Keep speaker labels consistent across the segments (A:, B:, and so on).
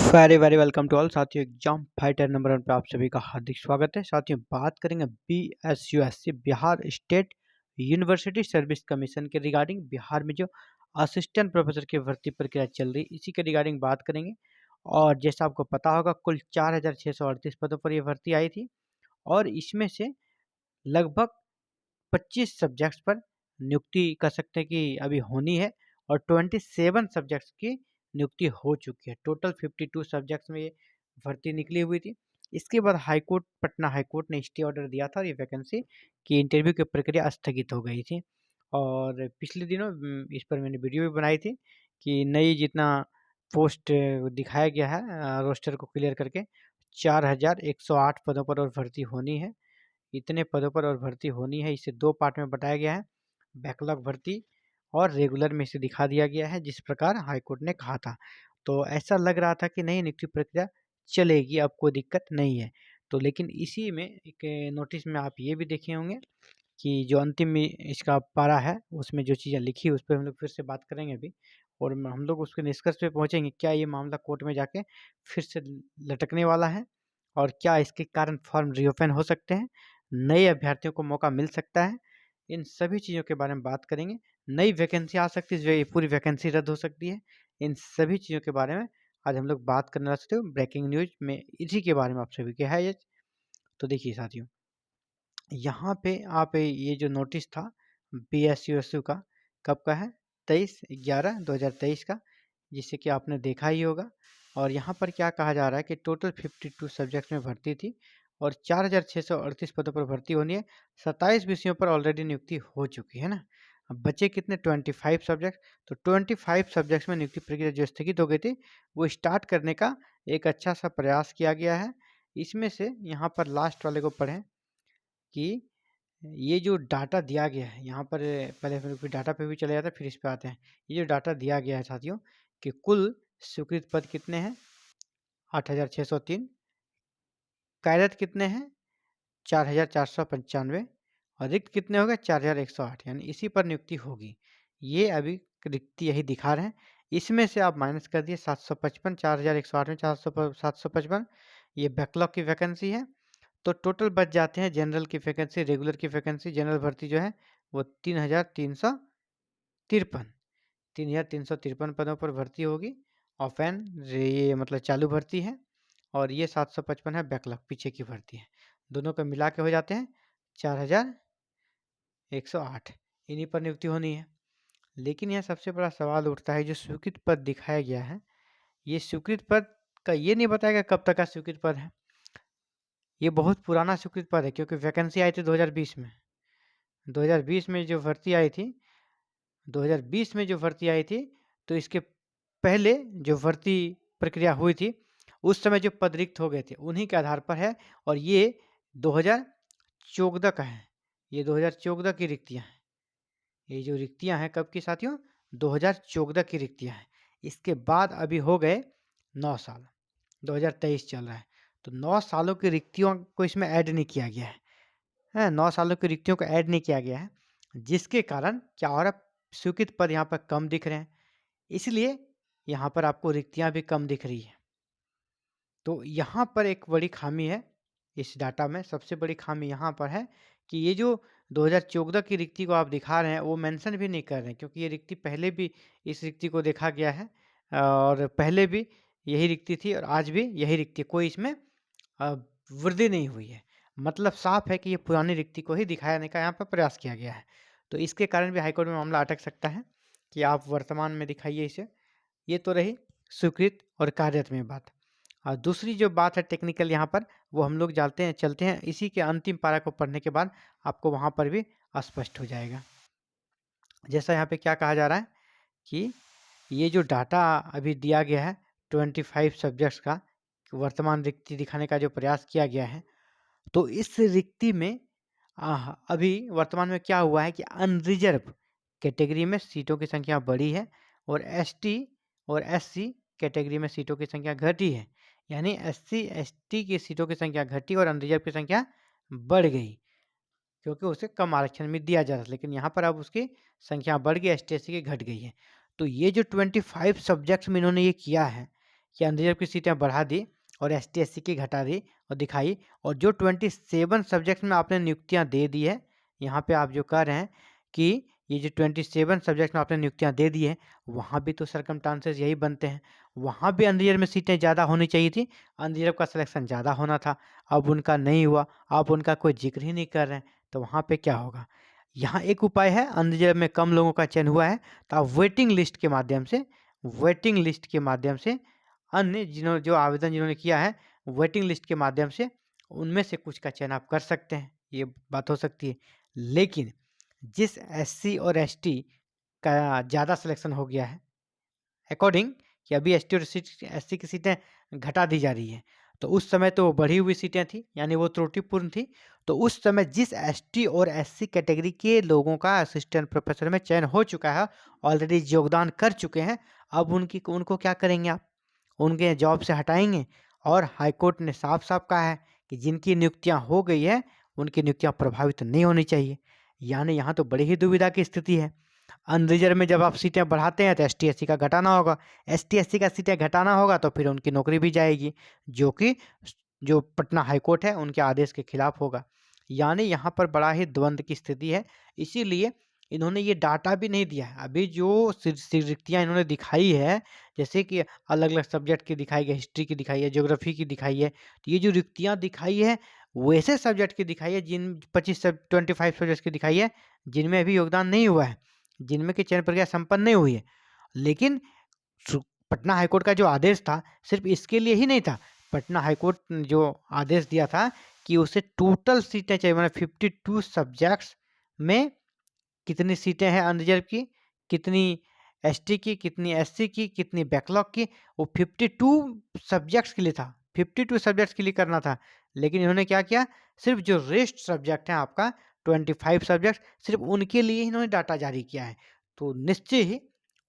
A: Very very welcome to all साथियों। Exam fighter number 1 पे आप सभी का हार्दिक स्वागत है। साथियों, बात करेंगे BSUSC Bihar state university service commission के रिगार्डिंग। बिहार में जो असिस्टेंट प्रोफेसर की भर्ती प्रक्रिया चल रही, इसी के रिगार्डिंग बात करेंगे। और जैसा आपको पता होगा, कुल 4638 पदों पर यह भर्ती आई थी और इसमें से लगभग 25 सब्जेक्ट्स पर नियुक्ति कर सकते हैं कि अभी होनी है और 27 सब्जेक्ट्स की नियुक्ति हो चुकी है। टोटल 52 सब्जेक्ट्स में ये भर्ती निकली हुई थी। इसके बाद हाईकोर्ट, पटना हाईकोर्ट ने स्टे ऑर्डर दिया था और ये वैकेंसी की इंटरव्यू की प्रक्रिया स्थगित हो गई थी। और पिछले दिनों इस पर मैंने वीडियो भी बनाई थी कि नई जितना पोस्ट दिखाया गया है रोस्टर को क्लियर करके 4108 पदों पर और भर्ती होनी है। इतने पदों पर और भर्ती होनी है, इसे दो पार्ट में बताया गया है, बैकलॉग भर्ती और रेगुलर में इसे दिखा दिया गया है, जिस प्रकार हाईकोर्ट ने कहा था। तो ऐसा लग रहा था कि नहीं, नियुक्ति प्रक्रिया चलेगी, अब कोई दिक्कत नहीं है। तो लेकिन इसी में एक नोटिस में आप ये भी देखे होंगे कि जो अंतिम इसका पारा है उसमें जो चीज़ें लिखी उस पर हम लोग फिर से बात करेंगे अभी। और हम लोग उसके निष्कर्ष पे पहुंचेंगे, क्या ये मामला कोर्ट में जाके फिर से लटकने वाला है और क्या इसके कारण फॉर्म रीओपन हो सकते हैं, नए अभ्यर्थियों को मौका मिल सकता है। इन सभी चीज़ों के बारे में बात करेंगे। नई वैकेंसी आ सकती है, जो ये पूरी वैकेंसी रद्द हो सकती है। इन सभी चीज़ों के बारे में आज हम लोग बात करने वाले थे। ब्रेकिंग न्यूज में इसी के बारे में आप सभी के है ये। तो देखिए साथियों, यहाँ पे आप ये जो नोटिस था BSUSU का, कब का है, 23/11/2023 का, जिससे कि आपने देखा ही होगा। और यहाँ पर क्या कहा जा रहा है कि टोटल 52 सब्जेक्ट में भर्ती थी और 4638 पदों पर भर्ती होनी है। 27 विषयों पर ऑलरेडी नियुक्ति हो चुकी है ना। अब बचे कितने, 25 सब्जेक्ट। तो 25 सब्जेक्ट्स में नियुक्ति प्रक्रिया जो स्थगित हो गई थी, वो स्टार्ट करने का एक अच्छा सा प्रयास किया गया है। इसमें से यहाँ पर लास्ट वाले को पढ़ें कि ये जो डाटा दिया गया है यहाँ पर, पहले फिर डाटा पे भी चले जाते हैं, फिर इस पे आते हैं। ये जो डाटा दिया गया है साथियों कि कुल स्वीकृत पद कितने हैं, 8603। कार्यरत कितने हैं, 4495। और रिक्त कितने हो गए, 4108। यानी इसी पर नियुक्ति होगी। ये अभी रिक्ति यही दिखा रहे हैं। इसमें से आप माइनस कर दिए 755, 4108 में 755, ये बैकलॉग की वैकेंसी है। तो टोटल बच जाते हैं जनरल की वैकेंसी, रेगुलर की वैकेंसी। जनरल भर्ती जो है वो 3353 पदों पर भर्ती होगी। ऑफेन ये मतलब चालू भर्ती है और ये 755 है बैकलॉग, पीछे की भर्ती है। दोनों को मिला के हो जाते हैं 4108। इन्हीं पर नियुक्ति होनी है। लेकिन यह सबसे बड़ा सवाल उठता है, जो स्वीकृत पद दिखाया गया है, ये स्वीकृत पद का ये नहीं बताया कब तक का स्वीकृत पद है। ये बहुत पुराना स्वीकृत पद है, क्योंकि वैकेंसी आई थी 2020 में। 2020 में जो भर्ती आई थी 2020 में जो भर्ती आई थी, तो इसके पहले जो भर्ती प्रक्रिया हुई थी, उस समय जो पद रिक्त हो गए थे, उन्हीं के आधार पर है। और ये 2014 का है। ये 2014 की रिक्तियाँ हैं। ये जो रिक्तियाँ हैं कब की साथियों, 2014 की रिक्तियाँ हैं। इसके बाद अभी हो गए 9 साल, 2023 चल रहा है। तो 9 सालों की रिक्तियों को इसमें ऐड नहीं किया गया है। 9 सालों की रिक्तियों को ऐड नहीं किया गया है, जिसके कारण क्या हो रहा है, स्वीकृत पद यहाँ पर कम दिख रहे हैं। इसलिए यहाँ पर आपको रिक्तियाँ भी कम दिख रही है। तो यहाँ पर एक बड़ी खामी है इस डाटा में। सबसे बड़ी खामी यहाँ पर है कि ये जो 2014 की रिक्ति को आप दिखा रहे हैं, वो मेंशन भी नहीं कर रहे हैं, क्योंकि ये रिक्ति पहले भी इस रिक्ति को देखा गया है और पहले भी यही रिक्ति थी और आज भी यही रिक्ति, कोई इसमें वृद्धि नहीं हुई है। मतलब साफ है कि ये पुरानी रिक्ति को ही दिखाने का यहाँ पर प्रयास किया गया है। तो इसके कारण भी हाईकोर्ट में मामला अटक सकता है कि आप वर्तमान में दिखाइए इसे। ये तो रही स्वीकृत और कार्यरत में बात। और दूसरी जो बात है टेक्निकल, यहाँ पर वो हम लोग चलते हैं इसी के अंतिम पारा को पढ़ने के बाद आपको वहाँ पर भी स्पष्ट हो जाएगा। जैसा यहाँ पे क्या कहा जा रहा है कि ये जो डाटा अभी दिया गया है 25 सब्जेक्ट्स का, वर्तमान रिक्ति दिखाने का जो प्रयास किया गया है, तो इस रिक्ति में अभी वर्तमान में क्या हुआ है कि अनरिजर्व कैटेगरी में सीटों की संख्या बढ़ी है और एसटी और एससी कैटेगरी में सीटों की संख्या घटी है। यानी एससी एसटी की सीटों की संख्या घटी और अनरिजर्व की संख्या बढ़ गई, क्योंकि उसे कम आरक्षण में दिया जा रहा था। लेकिन यहाँ पर अब उसकी संख्या बढ़ गई, एसटी एससी की घट गई है। तो ये जो 25 सब्जेक्ट्स में इन्होंने ये किया है, कि अनरिजर्व की सीटें बढ़ा दी और एसटी एससी की घटा दी और दिखाई, और जो 27 सब्जेक्ट्स में आपने नियुक्तियां दे दी है, यहाँ पे आप जो कह रहे हैं कि ये जो 27 सब्जेक्ट में आपने नियुक्तियां दे दी है, वहाँ भी तो सरकमस्टांसेस यही बनते हैं, वहाँ भी अनरिजर्व में सीटें ज़्यादा होनी चाहिए थी, अनरिजर्व का सिलेक्शन ज़्यादा होना था, अब उनका नहीं हुआ, आप उनका कोई जिक्र ही नहीं कर रहे हैं, तो वहाँ पे क्या होगा। यहाँ एक उपाय है, अनरिजर्व में कम लोगों का चयन हुआ है तो आप वेटिंग लिस्ट के माध्यम से अन्य जो आवेदन जिन्होंने किया है वेटिंग लिस्ट के माध्यम से उनमें से कुछ का चयन आप कर सकते हैं, ये बात हो सकती है। लेकिन जिस एससी और एसटी का ज़्यादा सिलेक्शन हो गया है अकॉर्डिंग कि अभी एसटी और एससी की सीटें घटा दी जा रही हैं, तो उस समय तो बढ़ी हुई सीटें थी, यानी वो त्रुटिपूर्ण थी, तो उस समय जिस एसटी और एससी कैटेगरी के लोगों का असिस्टेंट प्रोफेसर में चयन हो चुका है, ऑलरेडी योगदान कर चुके हैं, अब उनको क्या करेंगे आप, उनके जॉब से हटाएंगे। और हाईकोर्ट ने साफ साफ कहा है कि जिनकी नियुक्तियां हो गई है उनकी नियुक्तियां प्रभावित नहीं होनी चाहिए, यानी यहाँ तो बड़ी ही दुविधा की स्थिति है। अनरिजर्व में जब आप सीटें बढ़ाते हैं तो एसटी एससी का घटाना होगा, एसटी एससी का सीटें घटाना होगा तो फिर उनकी नौकरी भी जाएगी, जो कि जो पटना हाईकोर्ट है उनके आदेश के खिलाफ होगा, यानी यहाँ पर बड़ा ही द्वंद्व की स्थिति है। इसीलिए इन्होंने ये डाटा भी नहीं दिया है, अभी जो रिक्तियाँ इन्होंने दिखाई है, जैसे कि अलग अलग सब्जेक्ट की दिखाई है, हिस्ट्री की दिखाई है, ज्योग्राफी की दिखाई है, तो ये जो रिक्तियाँ दिखाई है वैसे सब्जेक्ट की दिखाई है जिन 25 सब्जेक्ट की दिखाई है जिनमें अभी योगदान नहीं हुआ है, जिनमें की चयन प्रक्रिया संपन्न नहीं हुई है। लेकिन पटना हाईकोर्ट का जो आदेश था सिर्फ इसके लिए ही नहीं था, पटना हाईकोर्ट ने जो आदेश दिया था कि उसे टोटल सीटें चाहिए, मतलब 52 सब्जेक्ट्स में कितनी सीटें हैं अनरिजर्व की, कितनी एसटी की, कितनी एससी की, कितनी बैकलॉग की, वो 52 सब्जेक्ट्स के लिए था, 52 सब्जेक्ट्स के लिए करना था। लेकिन इन्होंने क्या किया, सिर्फ जो रेस्ट सब्जेक्ट हैं आपका 25 सब्जेक्ट, सिर्फ उनके लिए इन्होंने डाटा जारी किया है। तो निश्चय ही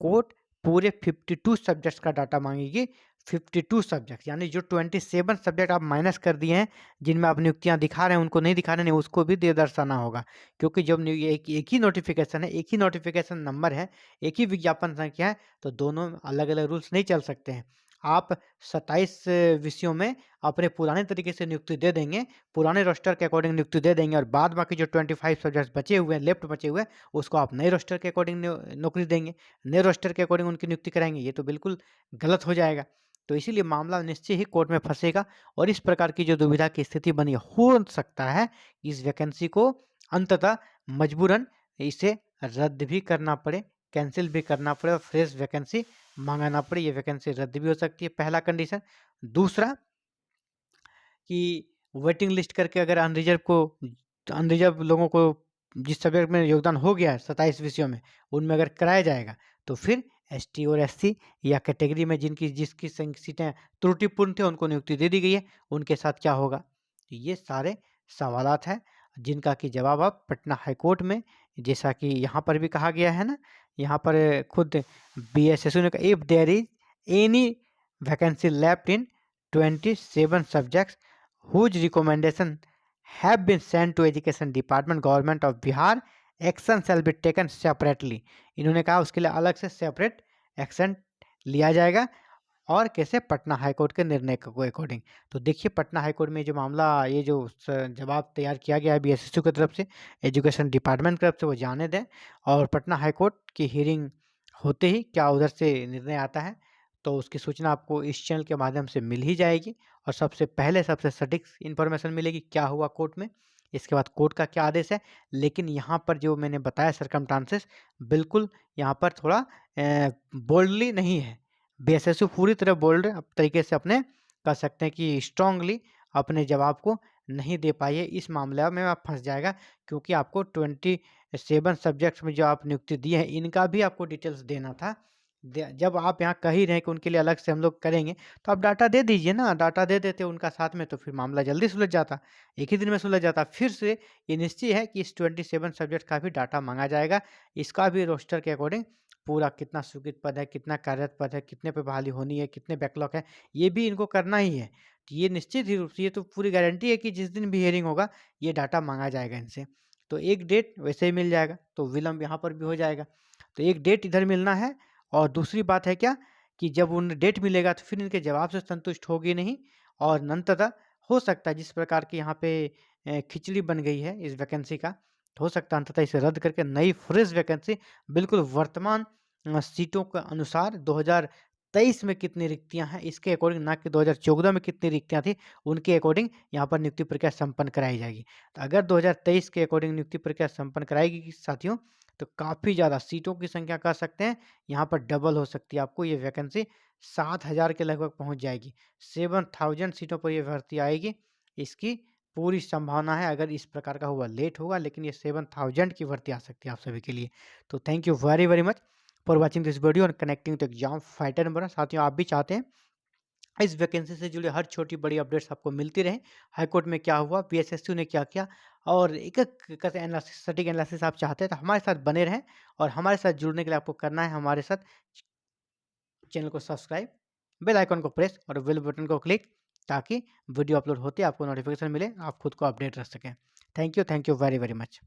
A: कोर्ट पूरे 52 सब्जेक्ट्स का डाटा मांगेगी, 52 सब्जेक्ट, यानी जो 27 सब्जेक्ट आप माइनस कर दिए हैं जिनमें आप नियुक्तियां दिखा रहे हैं उनको नहीं दिखा रहे हैं, उसको भी दे दर्शाना होगा, क्योंकि जब एक ही नोटिफिकेशन है, एक ही नोटिफिकेशन नंबर है, एक ही विज्ञापन संख्या है, तो दोनों अलग अलग रूल्स नहीं चल सकते हैं। आप 27 विषयों में अपने पुराने तरीके से नियुक्ति दे देंगे, पुराने रोस्टर के अकॉर्डिंग नियुक्ति दे देंगे, और बाद बाकी जो 25 सब्जेक्ट्स बचे हुए हैं, लेफ्ट बचे हुए हैं, उसको आप नए रोस्टर के अकॉर्डिंग नौकरी देंगे, नए रोस्टर के अकॉर्डिंग उनकी नियुक्ति कराएंगे, ये तो बिल्कुल गलत हो जाएगा। तो इसीलिए मामला निश्चय ही कोर्ट में फंसेगा, और इस प्रकार की जो दुविधा की स्थिति बनी हो सकता है इस वैकेंसी को अंततः मजबूरन इसे रद्द भी करना पड़े, कैंसिल भी करना पड़े और फ्रेश वैकेंसी मंगाना पड़े, ये वैकेंसी रद्द भी हो सकती है, पहला कंडीशन। दूसरा कि वेटिंग लिस्ट करके अगर अनरिजर्व लोगों को जिस सब्जेक्ट में योगदान हो गया है 27 विषयों में उनमें अगर कराया जाएगा, तो फिर एसटी और एससी या कैटेगरी में जिसकी सीटें त्रुटिपूर्ण थे उनको नियुक्ति दे दी गई है, उनके साथ क्या होगा। तो ये सारे सवालात हैं जिनका कि जवाब आप पटना हाईकोर्ट में, जैसा कि यहाँ पर भी कहा गया है ना, यहाँ पर खुद BSSU ने कहा, if there is any vacancy left in 27 subjects whose recommendation have been sent to Education Department Government of Bihar, action shall be taken separately। इन्होंने कहा उसके लिए अलग से सेपरेट एक्शन लिया जाएगा, और कैसे, पटना हाईकोर्ट के निर्णय को अकॉर्डिंग। तो देखिए पटना हाईकोर्ट में जो मामला, ये जो जवाब तैयार किया गया है BSSU की तरफ से, एजुकेशन डिपार्टमेंट की तरफ से, वो जाने दें, और पटना हाईकोर्ट की हियरिंग होते ही क्या उधर से निर्णय आता है तो उसकी सूचना आपको इस चैनल के माध्यम से मिल ही जाएगी, और सबसे पहले सबसे सटीक इन्फॉर्मेशन मिलेगी क्या हुआ कोर्ट में, इसके बाद कोर्ट का क्या आदेश है। लेकिन यहाँ पर जो मैंने बताया सरकमस्टांसेस, बिल्कुल यहाँ पर थोड़ा बोल्डली नहीं है, BSSU पूरी तरह बोल्ड तरीके से अपने कह सकते हैं कि स्ट्रांगली अपने जवाब को नहीं दे पाई है, इस मामले में आप फंस जाएगा, क्योंकि आपको 27 सब्जेक्ट्स में जो आप नियुक्ति दी है इनका भी आपको डिटेल्स देना था। जब आप यहाँ कह ही रहे हैं कि उनके लिए अलग से हम लोग करेंगे, तो आप डाटा दे दीजिए ना, डाटा दे देते उनका साथ में, तो फिर मामला जल्दी सुलझ जाता, एक ही दिन में सुलझ जाता। फिर से ये निश्चय है कि इस 27 सब्जेक्ट का भी डाटा मांगा जाएगा, इसका भी रोस्टर के अकॉर्डिंग पूरा कितना स्वीकृत पद है, कितना कार्यरत पद है, कितने पे बहाली होनी है, कितने बैकलॉग है, ये भी इनको करना ही है। तो ये निश्चित ही रूप से, ये तो पूरी गारंटी है कि जिस दिन भी हियरिंग होगा ये डाटा मांगा जाएगा इनसे, तो एक डेट वैसे ही मिल जाएगा, तो विलम्ब यहाँ पर भी हो जाएगा। तो एक डेट इधर मिलना है, और दूसरी बात है क्या कि जब उन्हें डेट मिलेगा तो फिर इनके जवाब से संतुष्ट होगी नहीं और अंततः हो सकता है जिस प्रकार की यहाँ पे खिचड़ी बन गई है इस वैकेंसी का, तो हो सकता है अंततः इसे रद्द करके नई फ्रेश वैकेंसी बिल्कुल वर्तमान सीटों के अनुसार 2023 में कितनी रिक्तियाँ हैं इसके अकॉर्डिंग, ना कि 2014 में कितनी रिक्तियाँ थी उनके अकॉर्डिंग यहाँ पर नियुक्ति प्रक्रिया संपन्न कराई जाएगी। तो अगर 2023 के अकॉर्डिंग नियुक्ति प्रक्रिया संपन्न कराएगी साथियों, तो काफ़ी ज़्यादा सीटों की संख्या कह सकते हैं यहाँ पर डबल हो सकती है। आपको ये वैकेंसी 7,000 के लगभग पहुँच जाएगी। 7,000 सीटों पर ये भर्ती आएगी। इसकी पूरी संभावना है अगर इस प्रकार का हुआ लेट होगा, लेकिन ये 7,000 की भर्ती आ सकती है आप सभी के लिए। तो thank you very very much for watching this video और connecting to exam fighter number. साथियों आप भी चाहते हैं इस वैकेंसी से जुड़े हर छोटी-बड़ी अपडेट्स आपको मिलती रहे। हाई कोर्ट में क्या हुआ, पीएसएसयू ने क्या किया और एक-एक करके एनालिसिस, सटीक एनालिसिस आप चाहते हैं तो हमारे साथ बने रहें और हमारे साथ जुड़ने के लिए आपको करना है हमारे साथ चैनल को सब्सक्राइब, बेल आइकन को प्रेस और बेल बटन को क्लिक, ताकि वीडियो अपलोड होते ही आपको नोटिफिकेशन मिले, आप खुद को अपडेट रख सकें। Thank you very very much.